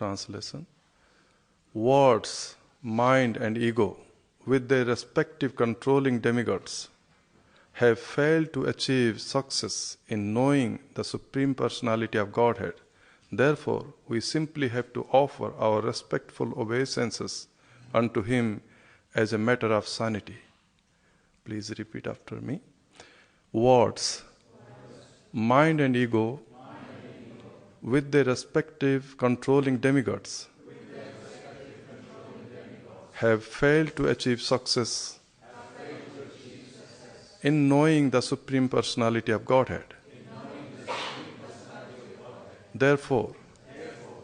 Translation. Words, mind and ego, with their respective controlling demigods, have failed to achieve success in knowing the Supreme Personality of Godhead. Therefore, we simply have to offer our respectful obeisances unto Him as a matter of sanity. Please repeat after me. Words, mind and ego, with their respective controlling demigods, have failed to achieve success in knowing the Supreme Personality of Godhead. Therefore,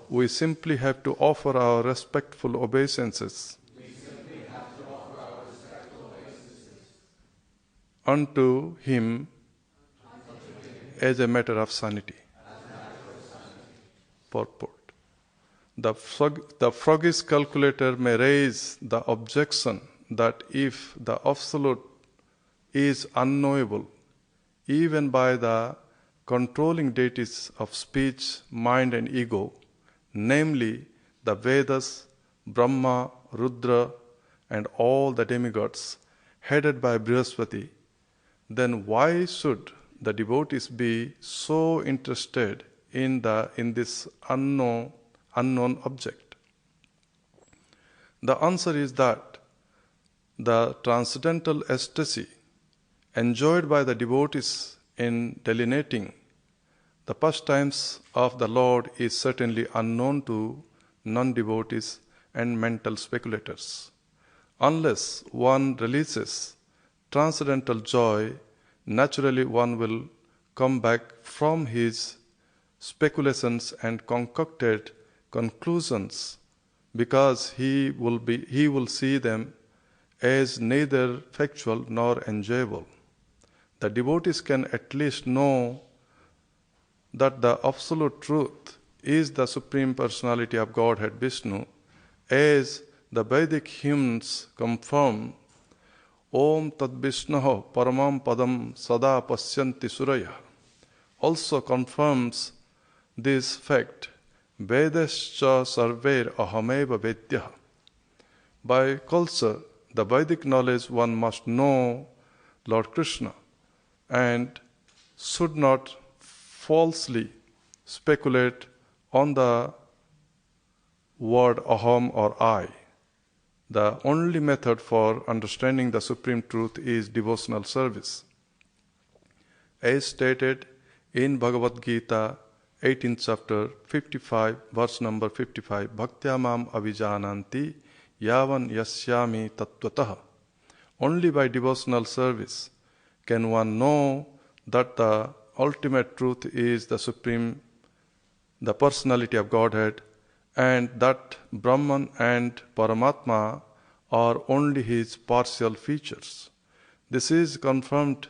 we simply have to offer our respectful obeisances unto Him as a matter of sanity. Purport. The froggish calculator may raise the objection that if the Absolute is unknowable even by the controlling deities of speech, mind and ego, namely the Vedas, Brahma, Rudra and all the demigods headed by Brihaspati, then why should the devotees be so interested in this unknown object? The answer is that the transcendental ecstasy enjoyed by the devotees in delineating the pastimes of the Lord is certainly unknown to non-devotees and mental speculators. Unless one releases transcendental joy, naturally one will come back from his speculations and concocted conclusions, because he will see them as neither factual nor enjoyable. The devotees can at least know that the absolute truth is the Supreme Personality of Godhead Vishnu, as the Vedic hymns confirm. Om Tad Vishnaho Paramam Padam Sada Pasyanti Suraya also confirms this fact. Vedascha Sarver Ahameva Vedyah. By culture, the Vedic knowledge, one must know Lord Krishna and should not falsely speculate on the word aham or I. The only method for understanding the supreme truth is devotional service. As stated in Bhagavad Gita, 18th chapter, 55, verse number 55, Bhaktya mam avijananti yavan yasyami tattvataha. Only by devotional service can one know that the ultimate truth is the Supreme, the Personality of Godhead, and that Brahman and Paramatma are only his partial features. This is confirmed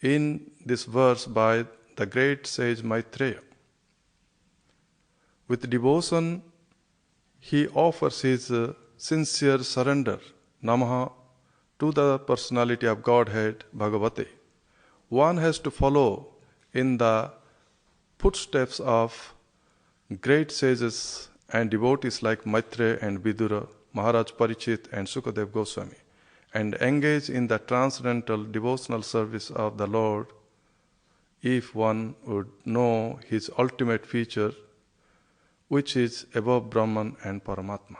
in this verse by the great sage Maitreya. With devotion, he offers his sincere surrender, Namaha, to the Personality of Godhead, Bhagavate. One has to follow in the footsteps of great sages and devotees like Maitreya and Vidura, Maharaj Parikshit and Sukadev Goswami, and engage in the transcendental devotional service of the Lord if one would know his ultimate feature, which is above Brahman and Paramatma.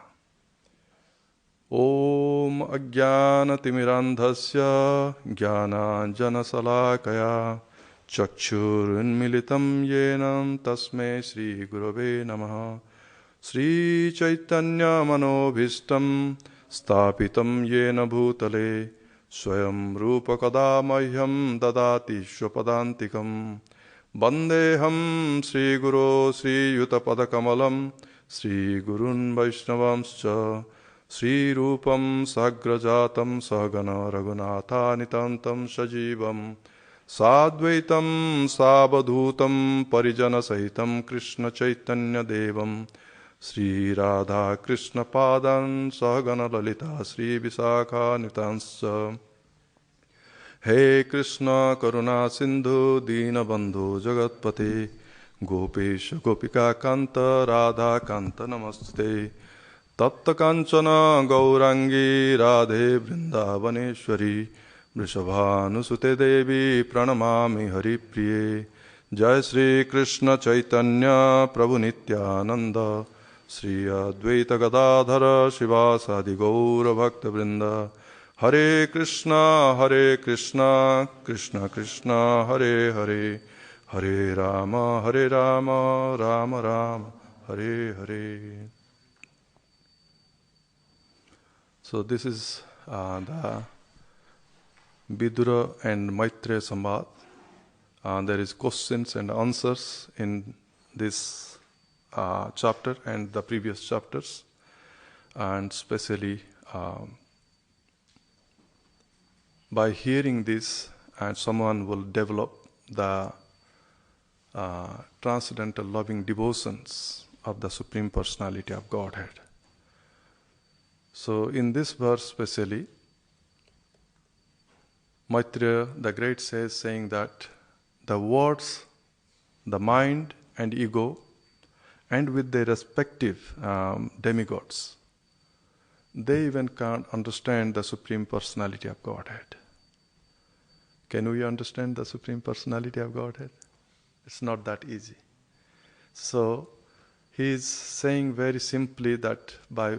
Om Ajnanatimirandhasya Jnananjana Salakaya Chakshurunmilitam Yenam Tasmai Shri Gurave Namaha. Shri Chaitanya Manobhishtam Stapitam Yena Bhutale Swayam Rupa Kadamahyam Dadati Shwapadantikam Vandeham Shri Guru Shri Yutapadakamalam Shri Gurun Vaishnavamscha Shri Rupam Sagrajatam Sahagana Raghunatha Nitantam Sajivam Sadvaitam Sabadhutam Parijana Sahitam Krishna Chaitanya Devam Shri Radha Krishna Padan Sahagana Lalita Shri Visakha Nitanscha. He Krishna Karuna Sindhu Dina Bandhu Jagatpate Gopesha Gopika Kanta Radha Kanta Namaste. Tatta Kanchana Gaurangi Radhe Vrindavaneshwari Vrishabhanusute Devi Pranamami Hari Priye. Jai Sri Krishna Chaitanya Prabhu Nityananda Sri Advaita Gadadhara Shivasadi Gaura Bhakta Vrinda. Hare Krishna Krishna Krishna Hare Hare Hare Rama Rama Rama Hare Hare. So this is the Vidura and Maitreya Samvad. There is questions and answers in this chapter and the previous chapters, and especially by hearing this, and someone will develop the transcendental loving devotions of the Supreme Personality of Godhead. So in this verse especially, Maitreya the Great says, saying that the words, the mind and ego, and with their respective demigods, they even can't understand the Supreme Personality of Godhead. Can we understand the Supreme Personality of Godhead? It's not that easy. So he is saying very simply that by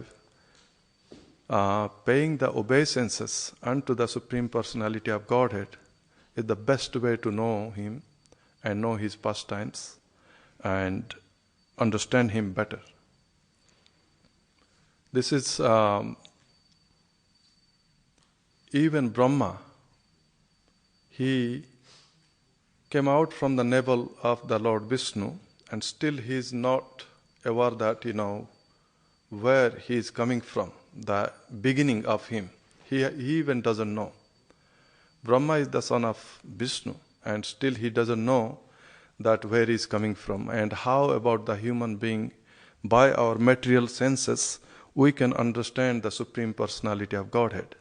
paying the obeisances unto the Supreme Personality of Godhead is the best way to know Him and know His pastimes and understand Him better. This is even Brahma. He came out from the navel of the Lord Vishnu, and still he is not aware that, where he is coming from, the beginning of him. He even doesn't know. Brahma is the son of Vishnu, and still he doesn't know that where he is coming from. And how about the human being? By our material senses, we can understand the Supreme Personality of Godhead.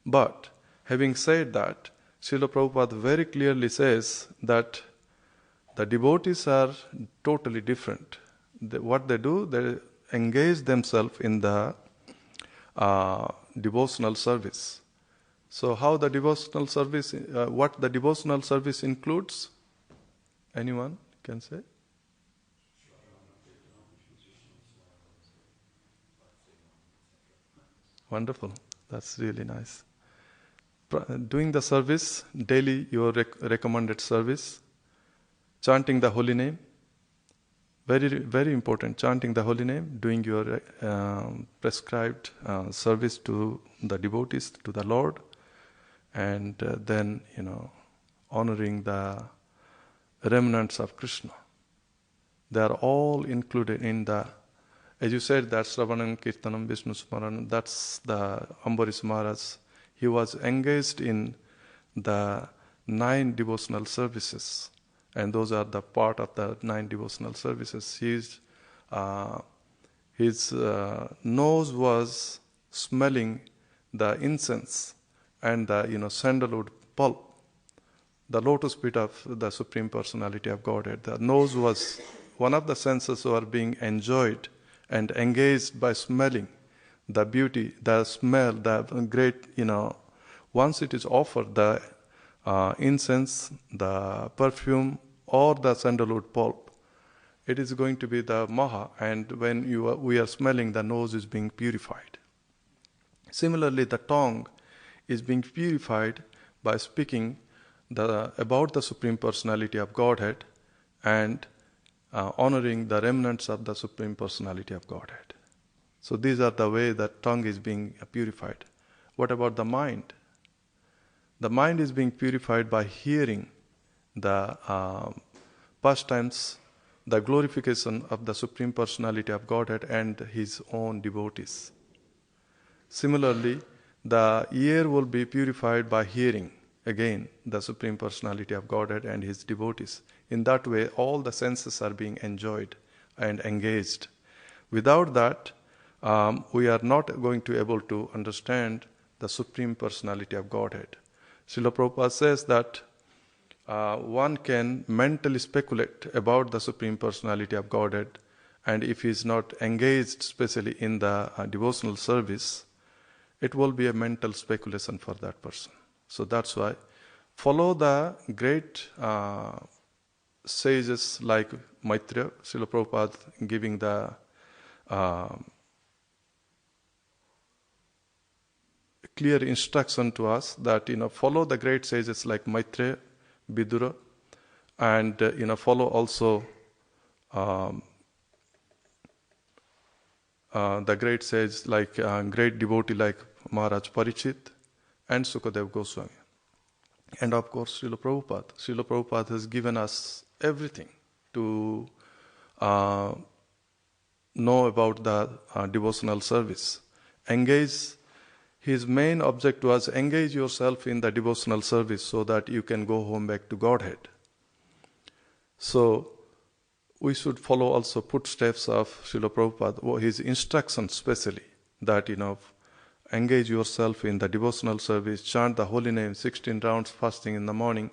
But having said that, Srila Prabhupada very clearly says that the devotees are totally different. What they do, they engage themselves in the devotional service. So how the devotional service, what the devotional service includes? Anyone can say? Wonderful. That's really nice. Doing the service, daily your recommended service, chanting the holy name, very, very important, chanting the holy name, doing your prescribed service to the devotees, to the Lord, and then, honoring the remnants of Krishna. They are all included in the, as you said, that Sravanam, Kirtanam, Vishnu Smaranam, that's the Ambarish Maharaj. He was engaged in the 9 devotional services, and those are the part of the 9 devotional services. His nose was smelling the incense and the sandalwood pulp, the lotus feet of the Supreme Personality of Godhead. The nose was one of the senses were being enjoyed and engaged by smelling the beauty, the smell, the great, once it is offered, the incense, the perfume, or the sandalwood pulp, it is going to be the maha, and when we are smelling, the nose is being purified. Similarly, the tongue is being purified by speaking about the Supreme Personality of Godhead and honoring the remnants of the Supreme Personality of Godhead. So these are the way that tongue is being purified. What about the mind? The mind is being purified by hearing the pastimes, the glorification of the Supreme Personality of Godhead and His own devotees. Similarly, the ear will be purified by hearing, again, the Supreme Personality of Godhead and His devotees. In that way, all the senses are being enjoyed and engaged. Without that, we are not going to be able to understand the Supreme Personality of Godhead. Srila Prabhupada says that one can mentally speculate about the Supreme Personality of Godhead, and if he is not engaged especially in the devotional service, it will be a mental speculation for that person. So that's why follow the great sages like Maitreya, Srila Prabhupada giving the clear instruction to us that follow the great sages like Maitreya, Vidura, and follow also the great sage like great devotee like Maharaj Parikshit and Sukadev Goswami. And of course, Srila Prabhupada. Srila Prabhupada has given us everything to know about the devotional service. His main object was engage yourself in the devotional service so that you can go home back to Godhead. So, we should follow also footsteps of Srila Prabhupada, his instructions especially, that engage yourself in the devotional service, chant the holy name, 16 rounds fasting in the morning,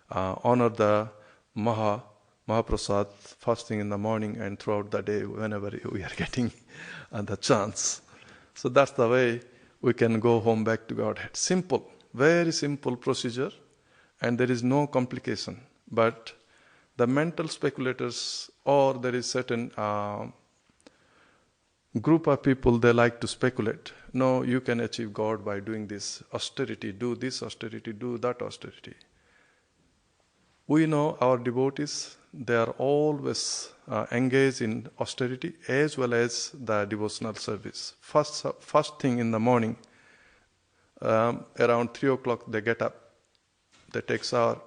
honor the Mahaprasad fasting in the morning and throughout the day whenever we are getting the chance. So that's the way we can go home back to Godhead. Simple, very simple procedure, and there is no complication. But the mental speculators, or there is certain group of people, they like to speculate. No, you can achieve God by doing this austerity, do this austerity, do that austerity. We know our devotees, they are always engaged in austerity as well as the devotional service. First thing in the morning, around 3 o'clock they get up, they take shower.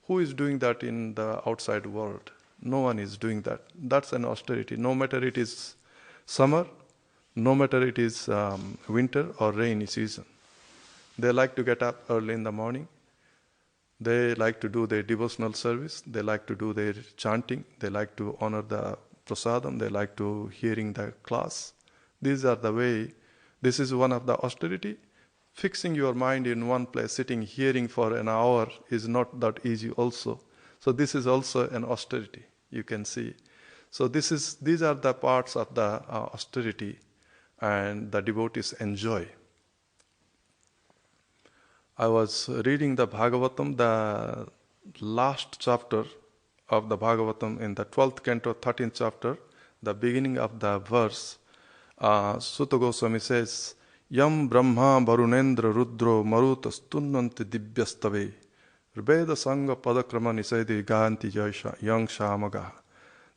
Who is doing that in the outside world? No one is doing that. That's an austerity. No matter it is summer, no matter it is winter or rainy season. They like to get up early in the morning. They like to do their devotional service. They like to do their chanting. They like to honor the prasadam. They like to hearing the class. These are the way. This is one of the austerity. Fixing your mind in one place, sitting, hearing for an hour is not that easy also. So this is also an austerity, you can see. So these are the parts of the austerity and the devotees enjoy. I was reading the Bhagavatam, the last chapter of the Bhagavatam in the 12th canto, 13th chapter, the beginning of the verse, Sutta Goswami says, Yam Brahma Varunendra Rudro Maruta Stunnanti Divyastave Rveda Sangha Padakrama Nisaidi Gayanti Yang Shamaga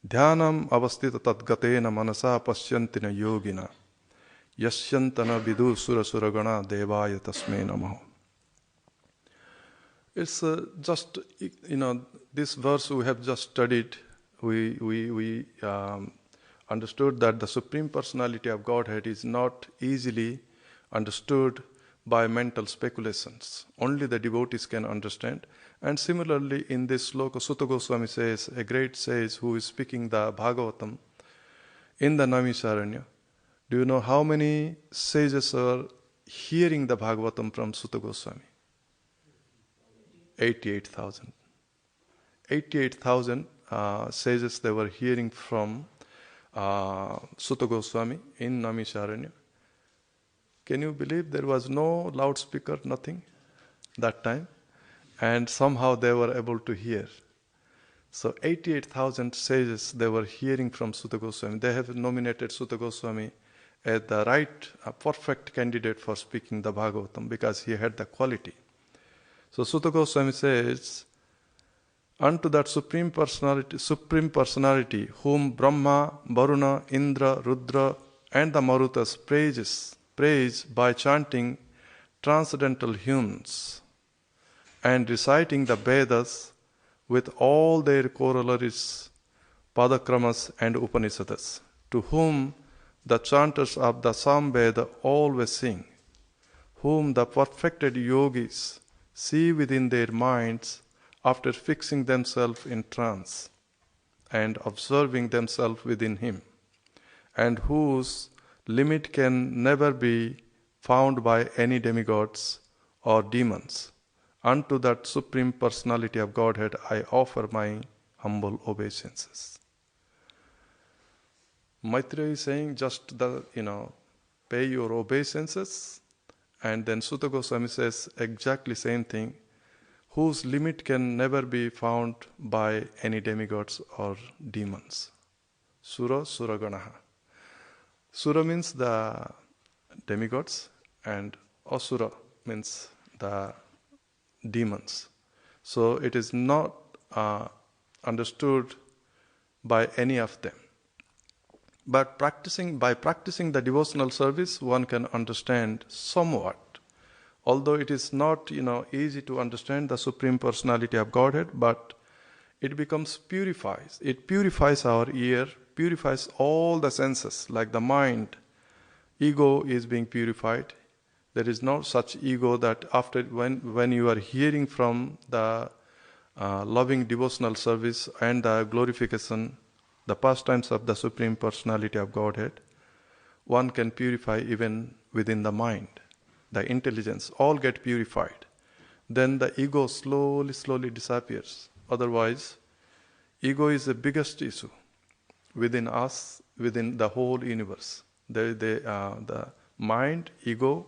Dhyanam Avastita Tadgatena Manasa Pasyantina Yogina Yasyantana Vidu Sura Suragana Devaya Tasme Namaho. It's just, this verse we have just studied, we understood that the Supreme Personality of Godhead is not easily understood by mental speculations. Only the devotees can understand. And similarly, in this sloka, Sutta Goswami says, a great sage who is speaking the Bhagavatam in the Naimisharanya. Do you know how many sages are hearing the Bhagavatam from Sutta Goswami? 88,000. 88,000 sages they were hearing from Sutta Goswami in Naimisharanya. Can you believe there was no loudspeaker, nothing that time? And somehow they were able to hear. So 88,000 sages they were hearing from Sutta Goswami. They have nominated Sutta Goswami as the right, perfect candidate for speaking the Bhagavatam because he had the quality. So Sutta Goswami says, unto that Supreme Personality whom Brahma, Varuna, Indra, Rudra and the Marutas praise by chanting transcendental hymns and reciting the Vedas with all their corollaries, Padakramas and Upanishads, to whom the chanters of the Samveda always sing, whom the perfected yogis see within their minds after fixing themselves in trance and observing themselves within him, and whose limit can never be found by any demigods or demons, Unto that Supreme Personality of Godhead I offer my humble obeisances. Maitreya is saying just pay your obeisances, and then Sutta Goswami says exactly same thing, whose limit can never be found by any demigods or demons. Sura Suraganaha. Sura means the demigods and Asura means the demons. So it is not understood by any of them. But by practicing the devotional service, one can understand somewhat. Although it is not, easy to understand the Supreme Personality of Godhead, but it becomes purifies. It purifies our ear, purifies all the senses, like the mind. Ego is being purified. There is no such ego that after when you are hearing from the loving devotional service and the glorification, the pastimes of the Supreme Personality of Godhead, one can purify even within the mind. The intelligence, all get purified. Then the ego slowly disappears. Otherwise, ego is the biggest issue within us, within the whole universe. The mind, ego,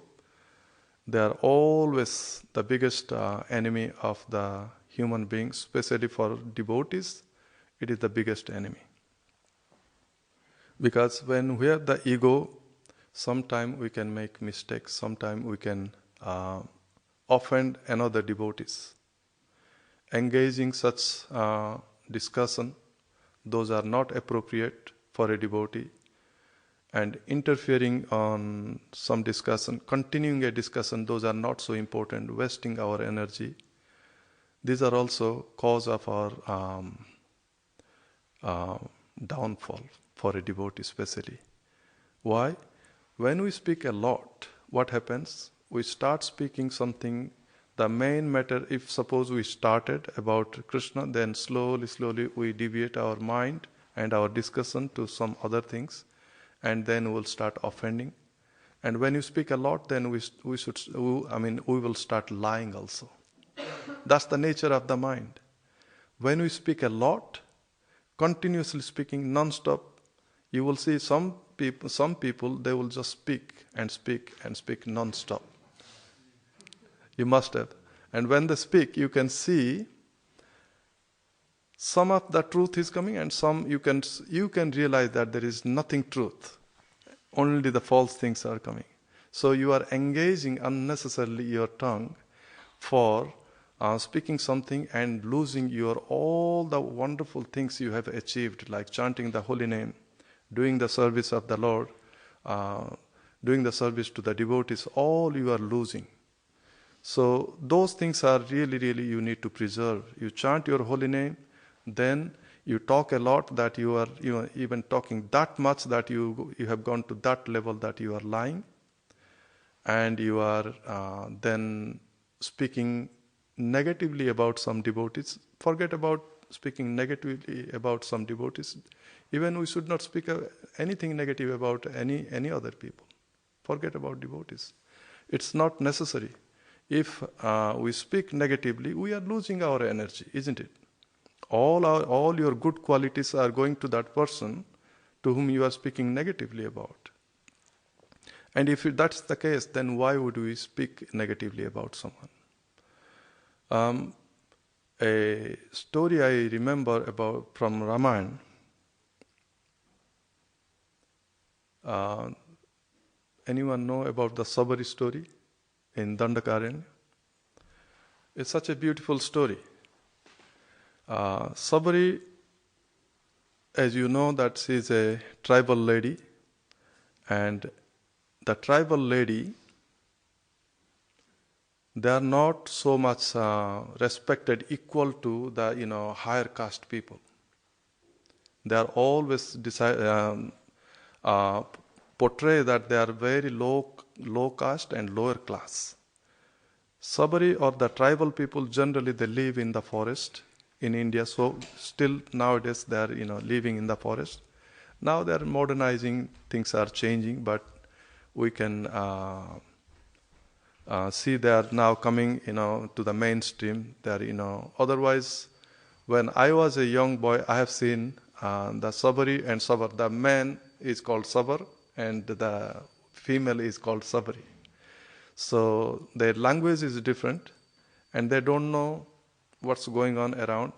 they are always the biggest enemy of the human beings, especially for devotees. It is the biggest enemy. Because when we have the ego, sometimes we can make mistakes, sometimes we can offend another devotees. Engaging such discussion, those are not appropriate for a devotee. And interfering on some discussion, continuing a discussion, those are not so important, wasting our energy. These are also cause of our downfall for a devotee especially. Why? When we speak a lot, what happens? We start speaking something, the main matter, if suppose we started about Krishna, then slowly we deviate our mind and our discussion to some other things, and then we'll start offending. And when you speak a lot, then we will start lying also. That's the nature of the mind. When we speak a lot, continuously speaking non-stop, you will see some people, they will just speak non-stop. You must have. And when they speak, you can see some of the truth is coming, and some you can realize that there is nothing truth. Only the false things are coming. So you are engaging unnecessarily your tongue for speaking something and losing all the wonderful things you have achieved, like chanting the holy name, doing the service of the Lord, doing the service to the devotees, all you are losing. So those things are really you need to preserve. You chant your holy name, then you talk a lot that you are even talking that much that you have gone to that level that you are lying, and you are then speaking negatively about some devotees. Forget about speaking negatively about some devotees. Even we should not speak anything negative about any other people. Forget about devotees. It's not necessary. If we speak negatively, we are losing our energy, isn't it? All your good qualities are going to that person to whom you are speaking negatively about. And if that's the case, then why would we speak negatively about someone? A story I remember from Ramayana. Anyone know about the Sabari story in Dandakaranya? It's such a beautiful story. Sabari, as you know, that she is a tribal lady, and the tribal lady, they are not so much respected equal to the higher caste people. They are always portray that they are very low caste and lower class. Sabari or the tribal people, generally they live in the forest in India. So still nowadays they are living in the forest. Now they are modernizing, things are changing, but we can see they are now coming, to the mainstream. They are, otherwise, when I was a young boy, I have seen the Sabari and Sabar. The man is called Sabar and the female is called Sabari. So their language is different and they don't know what's going on around.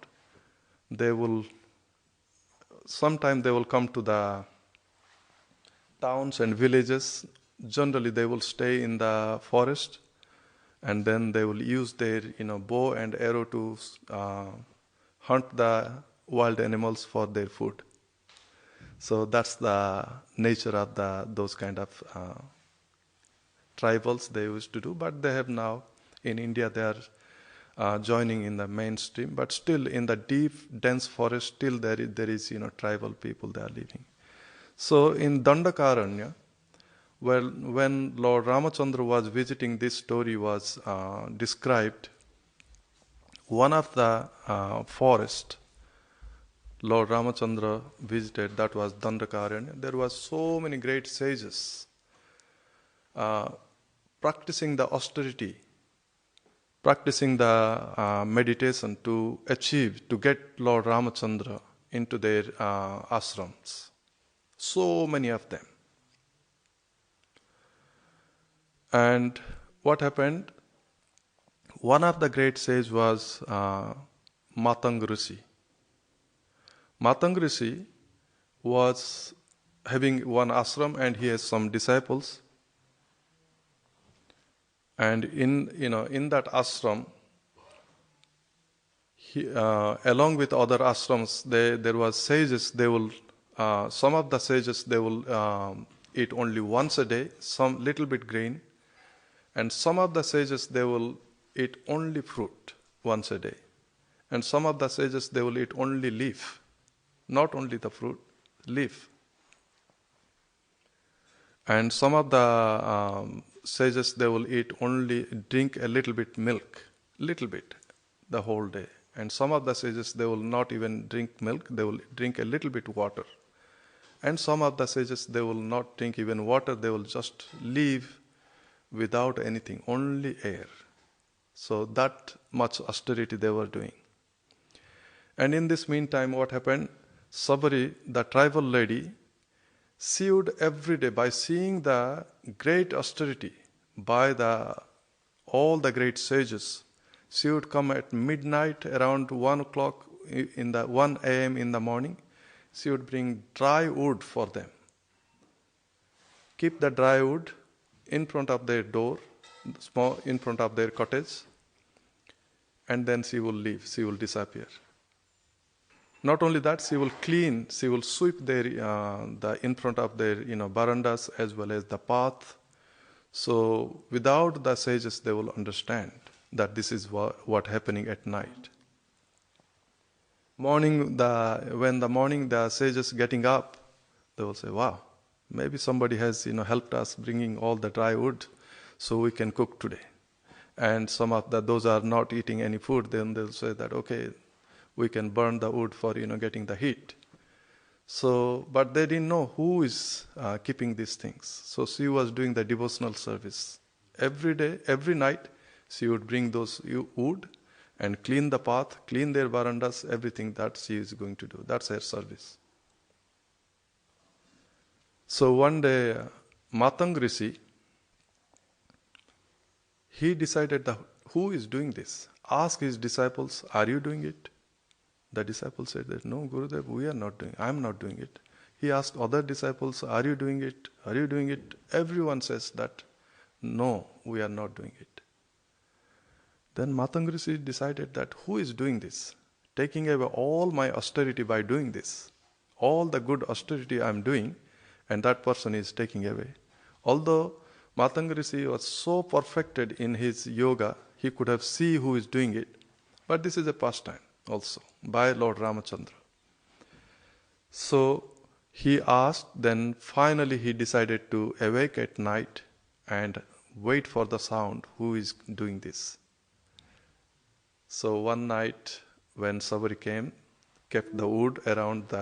Sometime they will come to the towns and villages. Generally they will stay in the forest and then they will use their bow and arrow to hunt the wild animals for their food. So that's the nature of those kind of tribals they used to do. But they have now, in India, they are joining in the mainstream. But still, in the deep, dense forest, still there is tribal people they are living. So in Dandakaranya, when Lord Ramachandra was visiting, this story was described. One of the forest Lord Ramachandra visited, that was Dandakaranya. There was so many great sages practicing the austerity, practicing the meditation to get Lord Ramachandra into their ashrams. So many of them. And what happened? One of the great sages was Matang Rishi. Matang Rishi was having one ashram and he has some disciples. And in that ashram, along with other ashrams, there was sages. They will some of the sages they will eat only once a day, some little bit grain, and some of the sages they will eat only fruit once a day, and some of the sages they will eat only leaf, not only the fruit, leaf. And some of the sages they will drink a little bit milk, the whole day. And some of the sages they will not even drink milk, they will drink a little bit water. And some of the sages they will not drink even water, they will just live without anything, only air. So that much austerity they were doing. And in this meantime, what happened? Sabari, the tribal lady, she would every day, by seeing the great austerity by all the great sages, she would come at midnight around 1 o'clock 1 a.m. in the morning. She would bring dry wood for them. Keep the dry wood in front of their door, in front of their cottage, and then she will leave, she will disappear. Not only that, she will clean, she will sweep the in front of their verandas as well as the path. So without the sages, they will understand that this is what happening at night. When the morning the sages getting up, they will say, "Wow, maybe somebody has helped us bringing all the dry wood, so we can cook today." And some of those are not eating any food, then they'll say that, "Okay, we can burn the wood for getting the heat." So, but they didn't know who is keeping these things. So she was doing the devotional service every day, every night. She would bring those wood and clean the path, clean their verandas, everything that she is going to do. That's her service. So one day, Matang Rishi, he decided who is doing this. Ask his disciples, "Are you doing it?" The disciples said that, "No, Gurudev, we are not doing it. I am not doing it." He asked other disciples, "Are you doing it? Are you doing it?" Everyone says that, "No, we are not doing it." Then Matang Rishi decided that who is doing this? Taking away all my austerity by doing this. All the good austerity I am doing, and that person is taking away. Although Matang Rishi was so perfected in his yoga, he could have seen who is doing it. But this is a pastime also by Lord Ramachandra. So he asked, then finally he decided to awake at night and wait for the sound, who is doing this. So one night when Sabari came, kept the wood around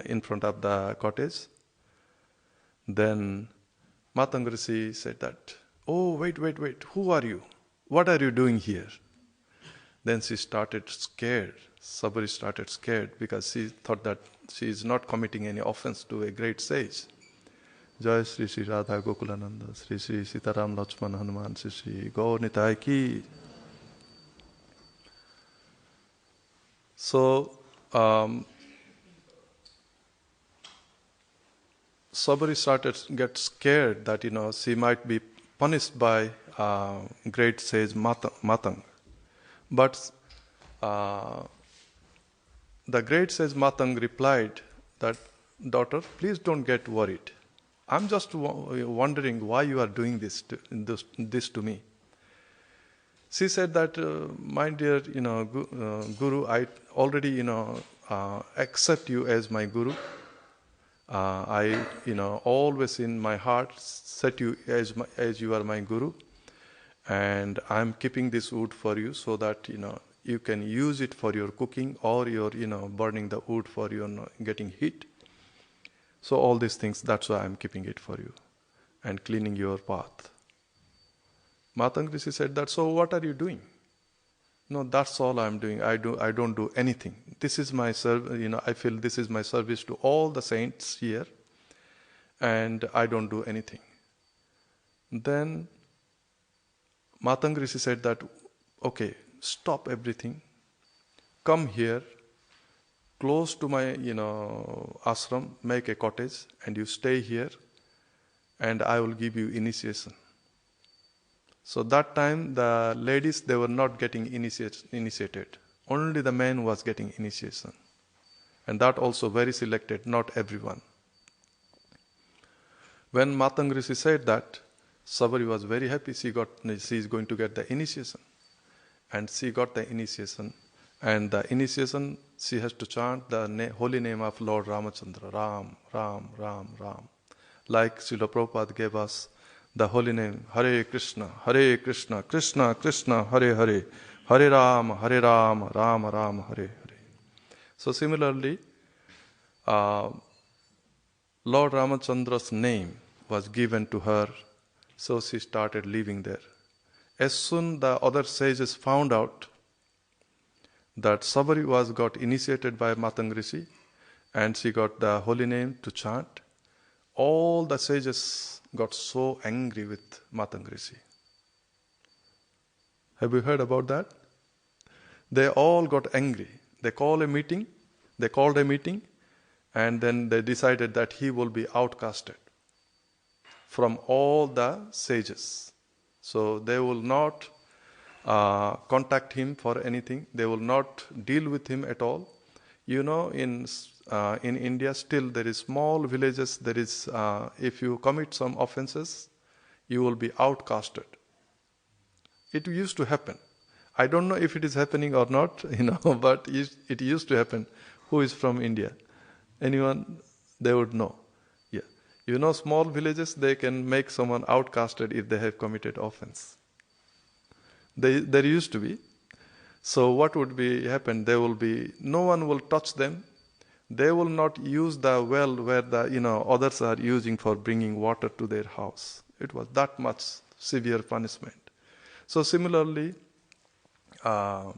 in front of the cottage, then Matang Rishi said that, "Oh, wait, who are you? What are you doing here?" Then she started scared. Sabari started scared because she thought that she is not committing any offense to a great sage. Jai Sri Sri Radha Gokulananda, Sri Sri Sitaram Lakshman Hanuman, Sri Sri Gaur Nitai ki. So, Sabari started to get scared that she might be punished by great sage Matang. But the great sage Matang replied that, "Daughter, please don't get worried. I'm just wondering why you are doing this to me." She said that, "My dear, Guru, I already, accept you as my Guru. I, always in my heart set you as you are my Guru, and I'm keeping this wood for you so that you can use it for your cooking or your burning the wood for your getting heat. So all these things, that's why I'm keeping it for you and cleaning your path." Matang Rishi said that, "So what are you doing?" "No, that's all I'm doing. I don't do anything. This is my I feel this is my service to all the saints here, and I don't do anything." Then Matang Rishi said that, "Okay, stop everything. Come here, close to my ashram, make a cottage, and you stay here, and I will give you initiation." So that time the ladies, they were not getting initiated. Only the men was getting initiation. And that also very selected, not everyone. When Matang Rishi said that, Sabari was very happy. She is going to get the initiation. And she got the initiation. And the initiation, she has to chant the holy name of Lord Ramachandra, Ram, Ram, Ram, Ram. Like Srila Prabhupada gave us the holy name, Hare Krishna, Krishna Krishna, Hare Hare, Hare Ram, Ram Ram, Hare Hare. So similarly, Lord Ramachandra's name was given to her, so she started living there. As soon the other sages found out that Sabari got initiated by Matang Rishi and she got the holy name to chant, all the sages got so angry with Matang Rishi. Have you heard about that? They all got angry. They called a meeting, and then they decided that he will be outcasted from all the sages. So they will not contact him for anything. They will not deal with him at all. In India, still there is small villages. There is, if you commit some offenses, you will be outcasted. It used to happen. I don't know if it is happening or not, but it used to happen. Who is from India? Anyone? They would know. Yeah, small villages, they can make someone outcasted if they have committed offense. There used to be. So what would be happen? No one will touch them. They will not use the well where the others are using for bringing water to their house. It was that much severe punishment. So similarly, that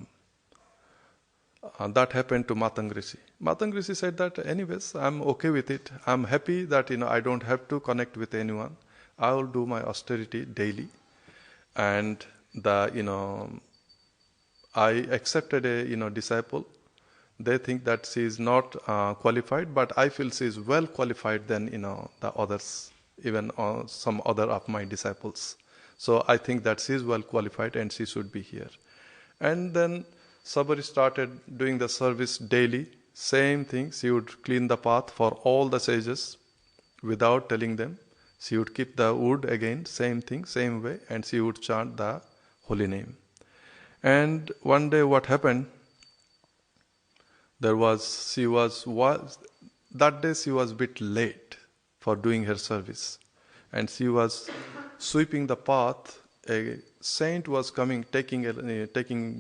happened to Matang Rishi. Matang Rishi said that, anyways, I'm okay with it. I'm happy that I don't have to connect with anyone. I will do my austerity daily, and I accepted a disciple. They think that she is not qualified, but I feel she is well qualified than the others, even some other of my disciples. So I think that she is well qualified and she should be here. And then Sabari started doing the service daily. Same thing. She would clean the path for all the sages without telling them. She would keep the wood again, same thing, same way, and she would chant the holy name. And one day what happened? That day she was a bit late for doing her service, and she was sweeping the path. A saint was coming, taking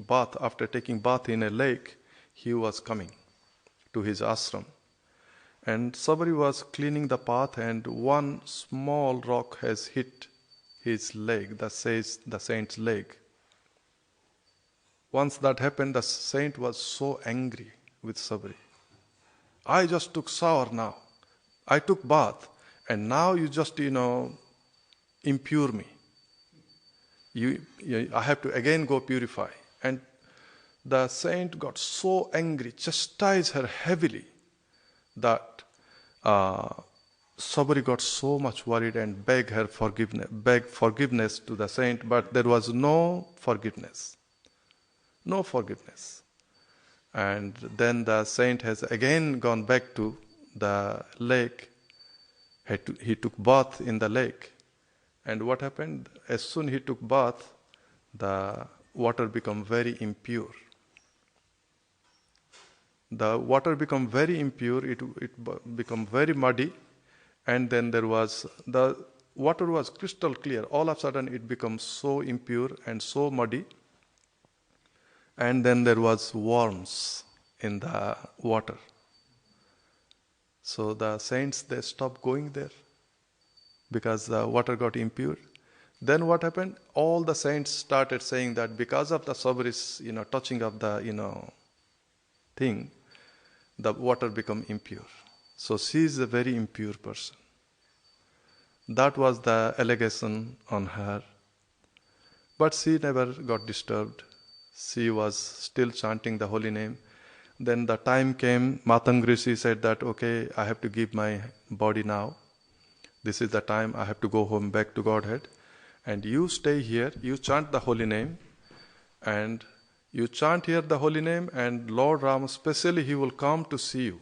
bath. After taking bath in a lake, he was coming to his ashram, and Sabari was cleaning the path, and one small rock has hit his leg, the saint's leg. Once that happened, the saint was so angry with Sabri. I just took shower now. I took bath, and now you just, impure me. I have to again go purify. And the saint got so angry, chastised her heavily, that Sabri got so much worried and begged forgiveness to the saint, but there was no forgiveness. No forgiveness. And then the saint has again gone back to the lake. He took bath in the lake. And what happened? As soon he took bath, the water became very impure. The water became very impure, it became very muddy, and then the water was crystal clear. All of a sudden it becomes so impure and so muddy, and then there was worms in the water. So the saints, they stopped going there because the water got impure. Then what happened? All the saints started saying that because of the Sabri's, touching of the, thing, the water become impure. So she is a very impure person. That was the allegation on her. But she never got disturbed. She was still chanting the holy name. Then the time came, Matangrishi said that, okay, I have to give my body now. This is the time I have to go home back to Godhead. And you stay here, you chant the holy name, and you chant here the holy name, and Lord Rama, specially, he will come to see you.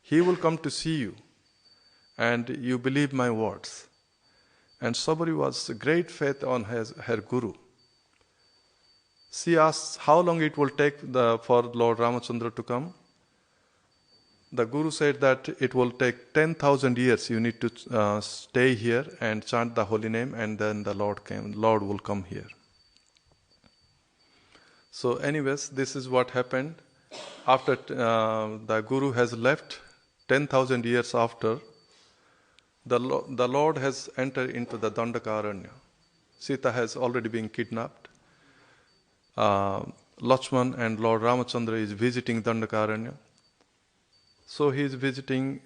He will come to see you, and you believe my words. And Sabri was great faith on her guru. She asked how long it will take for Lord Ramachandra to come. The guru said that it will take 10,000 years. You need to stay here and chant the holy name, and then the Lord will come here. So anyways, this is what happened. After the guru has left, 10,000 years after, the Lord has entered into the Dandakaranya. Sita has already been kidnapped. Lakshman and Lord Ramachandra is visiting Dandakaranya. So he is visiting,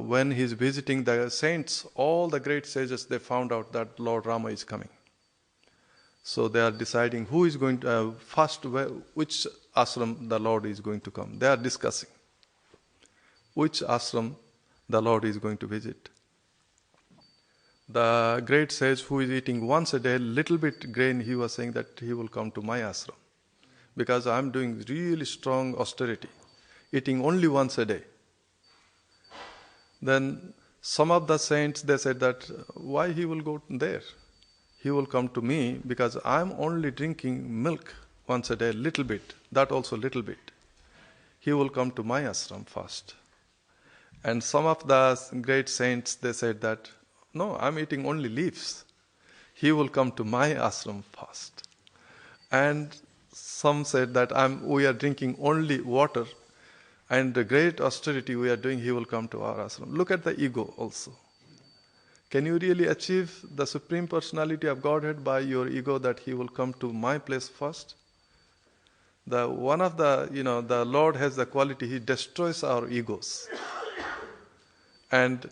when he is visiting the saints, all the great sages, they found out that Lord Rama is coming. So they are deciding who is going to, first, which ashram the Lord is going to come. They are discussing which ashram the Lord is going to visit. The great sage who is eating once a day, little bit grain, he was saying that he will come to my ashram because I am doing really strong austerity, eating only once a day. Then some of the saints, they said that why he will go there? He will come to me because I am only drinking milk once a day, little bit, that also little bit. He will come to my ashram first. And some of the great saints, they said that, no, I am eating only leaves. He will come to my ashram first. And some said that we are drinking only water, and the great austerity we are doing, he will come to our ashram. Look at the ego also. Can you really achieve the Supreme Personality of Godhead by your ego that he will come to my place first? The Lord has the quality, he destroys our egos. And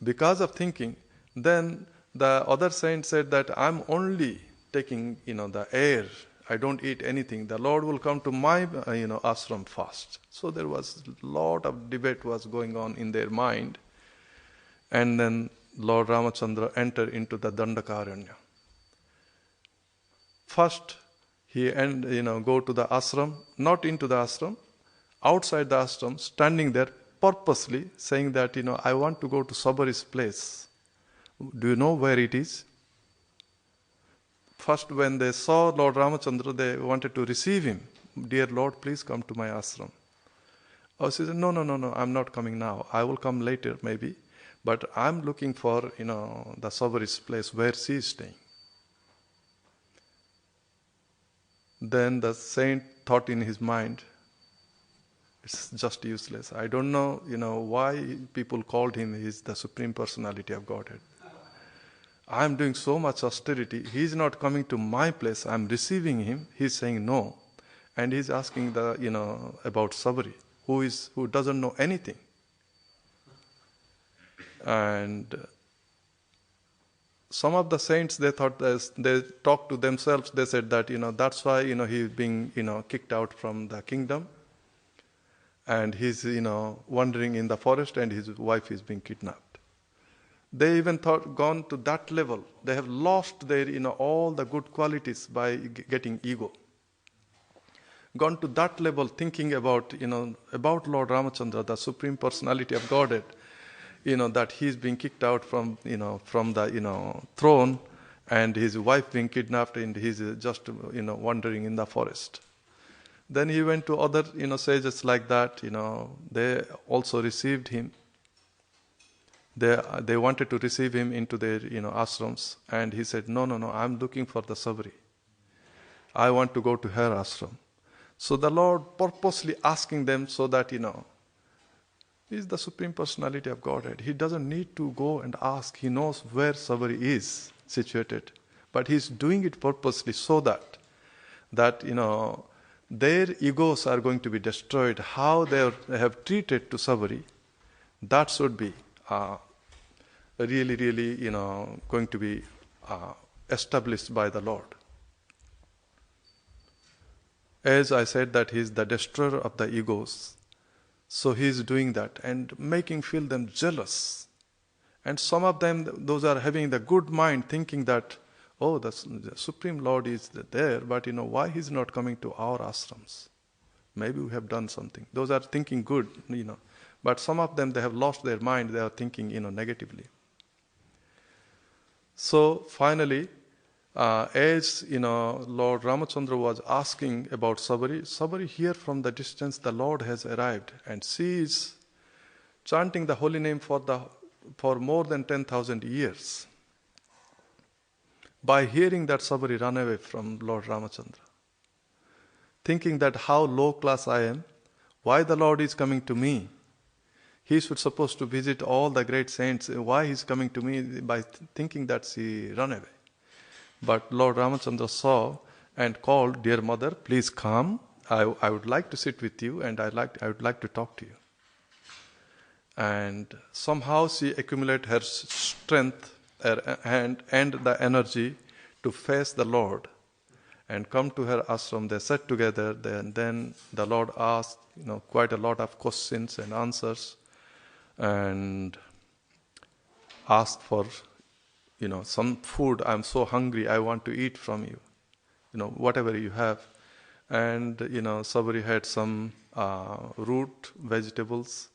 because of thinking, then the other saint said that I'm only taking, the air. I don't eat anything. The Lord will come to my, ashram first. So there was a lot of debate was going on in their mind. And then Lord Ramachandra entered into the Dandakaranya. First, he go to the ashram, not into the ashram, outside the ashram, standing there purposely, saying that, I want to go to Sabari's place. Do you know where it is? First, when they saw Lord Ramachandra, they wanted to receive him. Dear Lord, please come to my ashram. Oh, she said, no, I'm not coming now. I will come later, maybe. But I'm looking for, the Sabari's place where she is staying. Then the saint thought in his mind, it's just useless. I don't know, why people called him, he's the Supreme Personality of Godhead. I'm doing so much austerity. He's not coming to my place. I'm receiving him. He's saying no. And he's asking about Sabri, who doesn't know anything. And some of the saints, they thought they talked to themselves. They said that that's why he's being kicked out from the kingdom, and he's wandering in the forest, and his wife is being kidnapped. They even thought gone to that level. They have lost their all the good qualities by getting ego. Gone to that level, thinking about Lord Ramachandra, the Supreme Personality of Godhead. That he's being kicked out from the throne, and his wife being kidnapped, and he's just wandering in the forest. Then he went to other sages like that. They also received him. They wanted to receive him into their ashrams, and he said, no, I'm looking for the Sabri. I want to go to her ashram. So the Lord purposely asking them so that he is the Supreme Personality of Godhead. He doesn't need to go and ask. He knows where Sabri is situated. But he's doing it purposely so that their egos are going to be destroyed. How they have treated to Sabri, that should be really, really, going to be established by the Lord. As I said, that he is the destroyer of the egos. So he is doing that and feel them jealous. And some of them, those are having the good mind, thinking that, oh, the Supreme Lord is there, but why he's not coming to our ashrams? Maybe we have done something. Those are thinking good, But some of them, they have lost their mind. They are thinking, negatively. So finally, as Lord Ramachandra was asking about Sabri here from the distance, the Lord has arrived, and she is chanting the holy name for more than 10,000 years. By hearing that, Sabri ran away from Lord Ramachandra, thinking that how low class I am, why the Lord is coming to me. He should supposed to visit all the great saints. Why he's coming to me? By thinking that she ran away. But Lord Ramachandra saw and called, dear mother, please come. I would like to sit with you, and I would like to talk to you. And somehow she accumulated her strength and the energy to face the Lord and come to her ashram. They sat together. Then the Lord asked quite a lot of questions and answers, and asked for some food. I'm so hungry, I want to eat from you, whatever you have. And Sabri had some root vegetables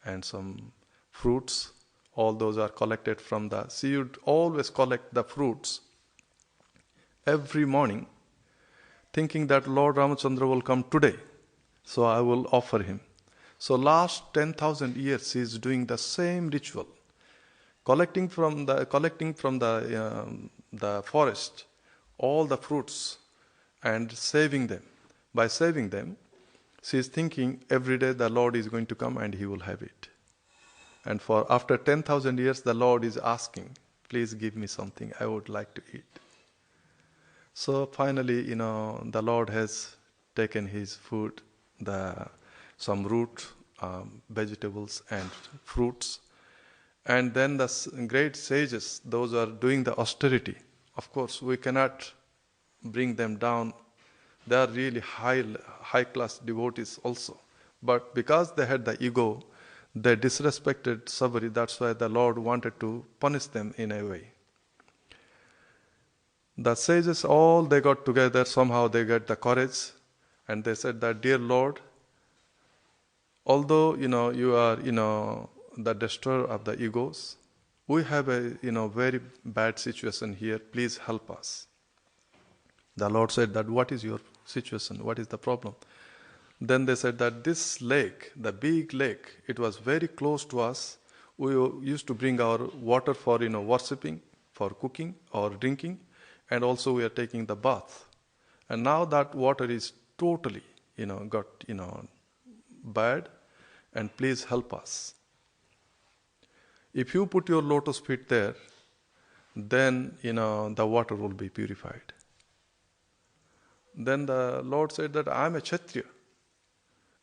and some fruits. All those are collected from she would always collect the fruits every morning, thinking that Lord Ramachandra will come today, so I will offer him. So last 10,000 years he is doing the same ritual, collecting from the forest all the fruits and saving them. By saving them, she is thinking every day the Lord is going to come and he will have it. And after 10,000 years, the Lord is asking, please give me something, I would like to eat. So finally, the Lord has taken his food, some root, vegetables and fruits. And then the great sages, those are doing the austerity. Of course, we cannot bring them down. They are really high-class devotees also. But because they had the ego, they disrespected Sabri. That's why the Lord wanted to punish them in a way. The sages they got together. Somehow they got the courage, and they said that, dear Lord, although you are the destroyer of the egos, we have a very bad situation here. Please help us. The Lord said that, what is your situation? What is the problem? Then they said that this lake, the big lake, it was very close to us. We used to bring our water for worshipping, for cooking or drinking, and also we are taking the bath. And now that water is totally got bad, and please help us. If you put your lotus feet there, then, the water will be purified. Then the Lord said that I am a Kshatriya.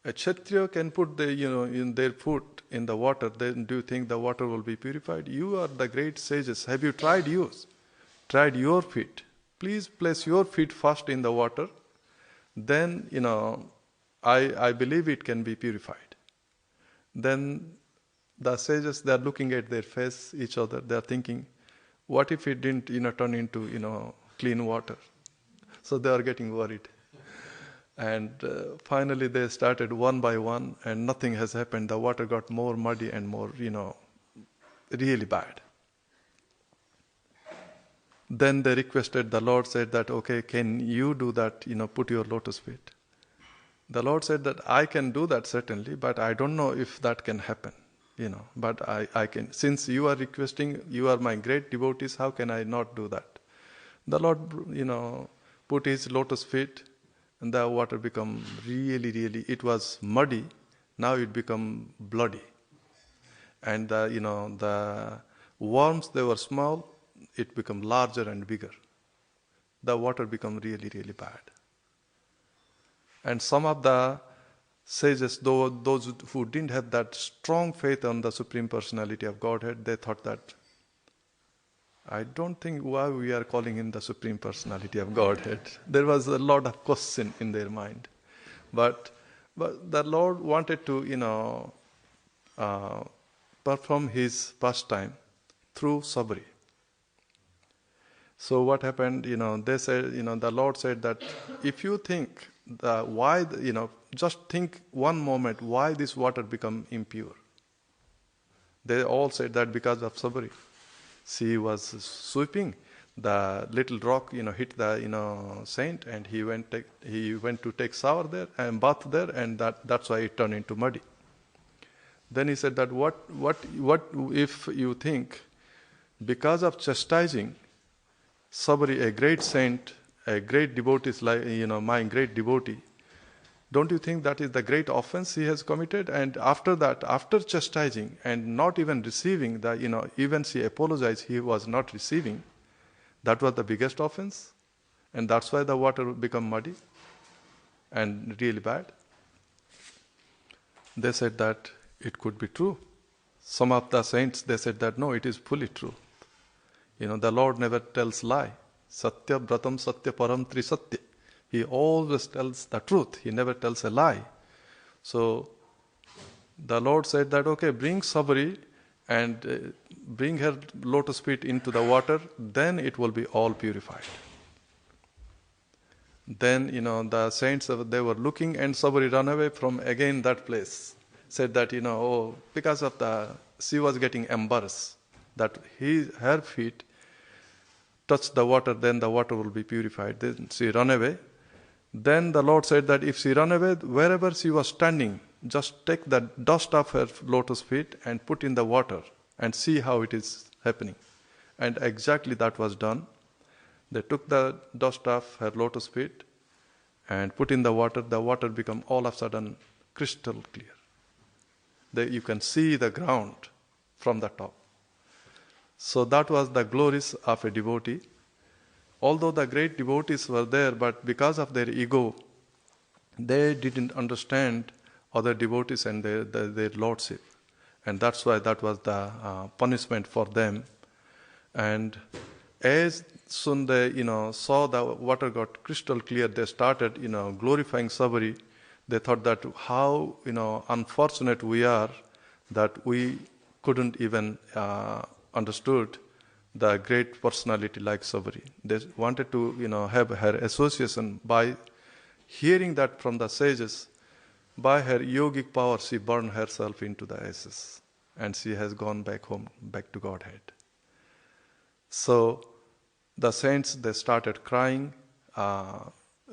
A Kshatriya can put in their foot in the water. Then do you think the water will be purified? You are the great sages. Have you tried yours? Tried your feet? Please place your feet first in the water. Then, I believe it can be purified. Then the sages, they are looking at their face, each other. They are thinking, what if it didn't, turn into, clean water? So they are getting worried. And finally they started one by one, and nothing has happened. The water got more muddy and more, really bad. Then they requested, the Lord said that, okay, can you do that, put your lotus feet? The Lord said that I can do that certainly, but I don't know if that can happen, but I can. Since you are requesting, you are my great devotees, how can I not do that? The Lord, put his lotus feet, and the water become really, it was muddy, now it become bloody. And the worms, they were small, it become larger and bigger. The water become really, bad. And some of the sages, those who didn't have that strong faith on the Supreme Personality of Godhead, they thought that, I don't think why we are calling him the Supreme Personality of Godhead. There was a lot of question in their mind. But the Lord wanted to, perform his pastime through Sabri. So what happened, they said, the Lord said that if you think just think one moment why this water become impure. They all said that because of Sabri. She was sweeping, the little rock, hit the, saint, and he went to take shower there and bath there, and that's why it turned into muddy. Then he said that what if you think because of chastising Sabri, a great saint, a great devotee, my great devotee, don't you think that is the great offense he has committed? And after that, after chastising and not even receiving even she apologized, he was not receiving. That was the biggest offense. And that's why the water become muddy and really bad. They said that it could be true. Some of the saints, they said that no, it is fully true. The Lord never tells lie. Satya Bratam Satya Param Tri Satya. He always tells the truth. He never tells a lie. So the Lord said that, okay, bring Sabri and bring her lotus feet into the water, then it will be all purified. Then, the saints, they were looking, and Sabri ran away from again that place. Said that, because of she was getting embarrassed that her feet touch the water, then the water will be purified. Then she ran away. Then the Lord said that if she ran away, wherever she was standing, just take the dust of her lotus feet and put in the water and see how it is happening. And exactly that was done. They took the dust of her lotus feet and put in the water. The water became all of a sudden crystal clear. You can see the ground from the top. So that was the glories of a devotee. Although the great devotees were there, but because of their ego, they didn't understand other devotees and their lordship. And that's why that was the punishment for them. And as soon they, saw the water got crystal clear, they started, glorifying Sabri. They thought that how, unfortunate we are that we couldn't even understood the great personality like Sabri. They wanted to, have her association. By hearing that from the sages, by her yogic power, she burned herself into the ashes, and she has gone back home, back to Godhead. So the saints, they started crying,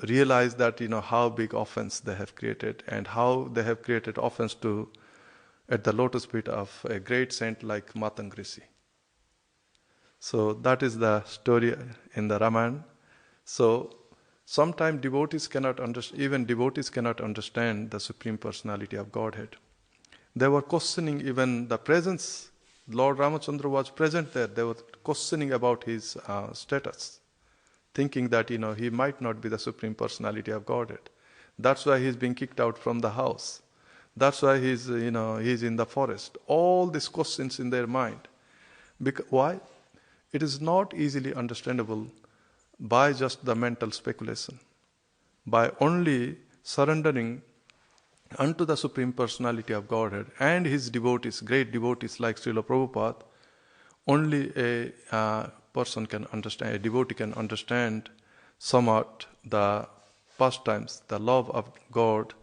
realized that, how big offense they have created, and how they have created offense at the lotus feet of a great saint like Matangrisi. So that is the story in the Ramayana. So sometimes devotees cannot understand, even devotees cannot understand the Supreme Personality of Godhead. They were questioning even the presence Lord Ramachandra was present there. They were questioning about his status, thinking that, he might not be the Supreme Personality of Godhead. That's why he's being kicked out from the house. That's why he's in the forest. All these questions in their mind. Why? It is not easily understandable by just the mental speculation. By only surrendering unto the Supreme Personality of Godhead and his devotees, great devotees like Srila Prabhupada, only a person can understand, a devotee can understand somewhat the pastimes, the love of God.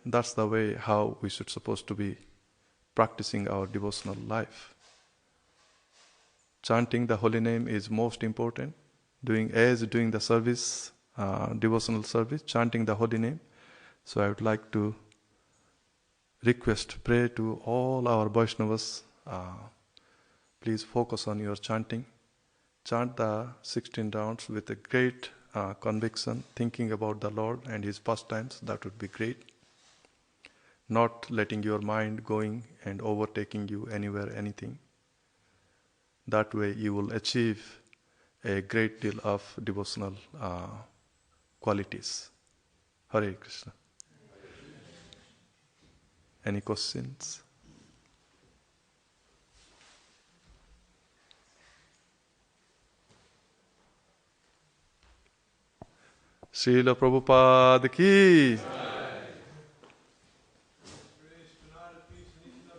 That's the way how we should supposed to be practicing our devotional life. Chanting the holy name is most important. Doing the service, devotional service, chanting the holy name. So I would like to pray to all our Vaishnavas, please focus on your chanting. Chant the 16 rounds with a great conviction, thinking about the Lord and His pastimes. That would be great. Not letting your mind going and overtaking you anywhere, anything. That way you will achieve a great deal of devotional qualities. Hare Krishna. Any questions? Srila Prabhupada ki